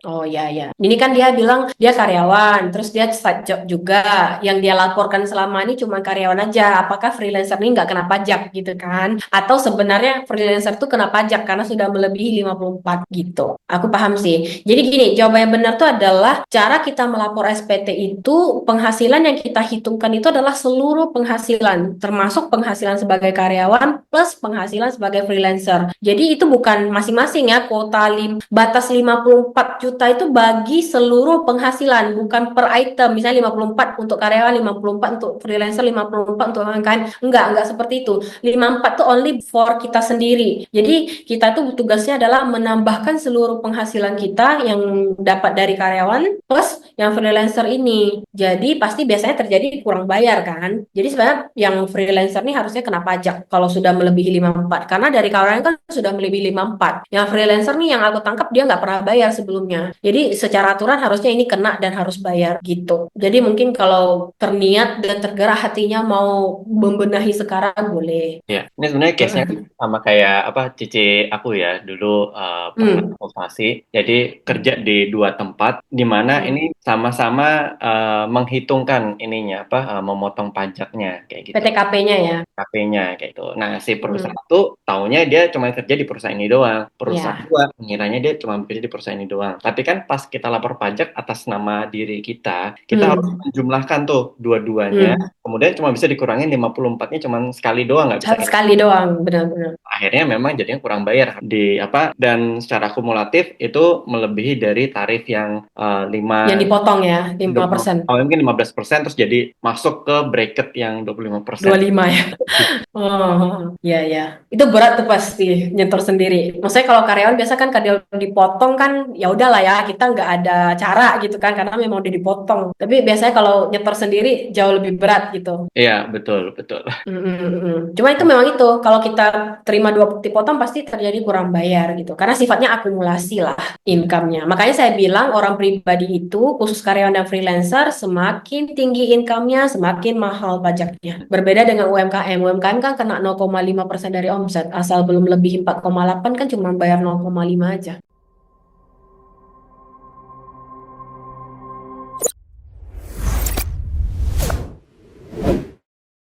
Oh ya ya. Ini kan dia bilang dia karyawan, terus dia side job juga. Yang dia laporkan selama ini cuma karyawan aja. Apakah freelancer ini nggak kena pajak gitu kan? Atau sebenarnya freelancer tuh kena pajak karena sudah melebihi 54 gitu. Aku paham sih. Jadi gini, jawaban yang benar tuh adalah cara kita melapor SPT itu penghasilan yang kita hitungkan itu adalah seluruh penghasilan, termasuk penghasilan sebagai karyawan plus penghasilan sebagai freelancer. Jadi itu bukan masing-masing ya, batas 54 juta itu bagi seluruh penghasilan, bukan per item. Misalnya 54 untuk karyawan, 54 untuk freelancer, 54 untuk UMKM. Enggak seperti itu. 54 itu only for kita sendiri. Jadi kita tuh tugasnya adalah menambahkan seluruh penghasilan kita yang dapat dari karyawan plus yang freelancer ini. Jadi pasti biasanya terjadi kurang bayar kan. Jadi sebenarnya yang freelancer ini harusnya kena pajak kalau sudah melebihi 54. Karena dari karyawan kan sudah melebihi 54. Yang freelancer nih yang aku tangkap dia nggak pernah bayar sebelumnya. Jadi secara aturan harusnya ini kena dan harus bayar gitu. Jadi mungkin kalau terniat dan tergerak hatinya mau membenahi sekarang boleh. Ya, ini sebenarnya case-nya kan sama kayak apa cici aku ya dulu pernah Hmm. konsultasi. Jadi kerja di dua tempat di mana ini Hmm. sama-sama menghitungkan ininya apa memotong pajaknya kayak gitu. PTKP-nya ya. KP-nya kayak gitu. Nah, si Hmm. perusahaan tuh taunya dia cuma kerja di perusahaan ini doang. Perusahaan Ya. gua ngiranya dia cuma bekerja di perusahaan ini doang. Tapi kan pas kita lapor pajak atas nama diri kita harus Hmm. menjumlahkan tuh dua-duanya. Hmm. Kemudian cuma bisa dikurangin 54-nya cuma sekali doang, nggak bisa Sekali doang, benar-benar. akhirnya memang jadinya kurang bayar di apa dan secara kumulatif itu melebihi dari tarif yang lima Yang dipotong ya, 5%. mungkin 15% terus jadi masuk ke bracket yang 25%. 25 ya. Oh, ya ya. Itu berat tuh pasti nyetor sendiri. Maksudnya kalau karyawan biasa kan kalau dipotong kan ya udahlah ya, kita nggak ada cara gitu kan karena memang udah dipotong. Tapi biasanya kalau nyetor sendiri jauh lebih berat gitu. Iya, betul, betul. Mm, mm, mm, mm. Cuma itu memang itu kalau kita terima dua bukti potong pasti terjadi kurang bayar gitu karena sifatnya akumulasi lah income-nya. Makanya saya bilang orang pribadi itu khusus karyawan dan freelancer semakin tinggi income-nya semakin mahal pajaknya. Berbeda dengan UMKM. UMKM kan kena 0,5% dari omset asal belum lebih 4,8 kan cuma bayar 0,5 aja.